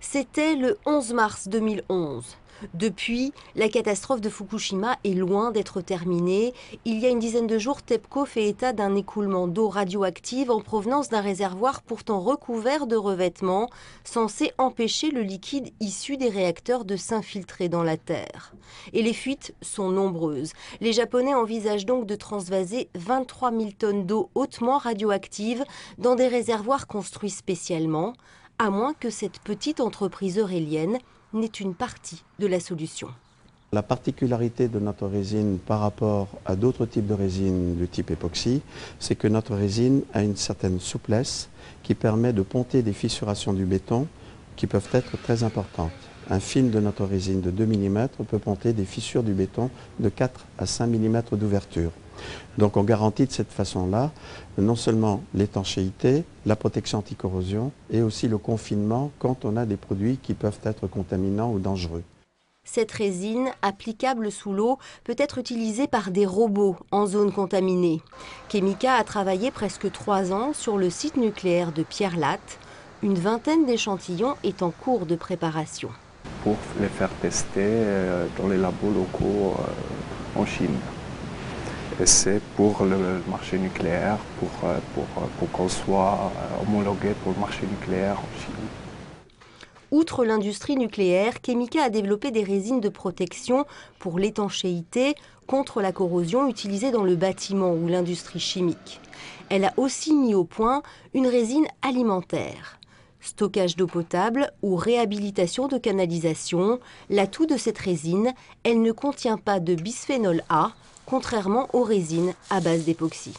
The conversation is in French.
C'était le 11 mars 2011. Depuis, la catastrophe de Fukushima est loin d'être terminée. Il y a une dizaine de jours, TEPCO fait état d'un écoulement d'eau radioactive en provenance d'un réservoir pourtant recouvert de revêtements, censé empêcher le liquide issu des réacteurs de s'infiltrer dans la Terre. Et les fuites sont nombreuses. Les Japonais envisagent donc de transvaser 23 000 tonnes d'eau hautement radioactive dans des réservoirs construits spécialement, à moins que cette petite entreprise eurélienne n'est une partie de la solution. La particularité de notre résine par rapport à d'autres types de résines du type époxy, c'est que notre résine a une certaine souplesse qui permet de ponter des fissurations du béton qui peuvent être très importantes. Un film de notre résine de 2 mm peut ponter des fissures du béton de 4 à 5 mm d'ouverture. Donc on garantit de cette façon-là non seulement l'étanchéité, la protection anti-corrosion et aussi le confinement quand on a des produits qui peuvent être contaminants ou dangereux. Cette résine, applicable sous l'eau, peut être utilisée par des robots en zone contaminée. Chemica a travaillé presque 3 ans sur le site nucléaire de Pierre-Latte. Une vingtaine d'échantillons est en cours de préparation. Pour les faire tester dans les labos locaux en Chine. Et c'est pour le marché nucléaire, pour qu'on soit homologué pour le marché nucléaire en Chine. Outre l'industrie nucléaire, Chemica a développé des résines de protection pour l'étanchéité contre la corrosion utilisée dans le bâtiment ou l'industrie chimique. Elle a aussi mis au point une résine alimentaire. Stockage d'eau potable ou réhabilitation de canalisation, l'atout de cette résine, elle ne contient pas de bisphénol A, contrairement aux résines à base d'époxy.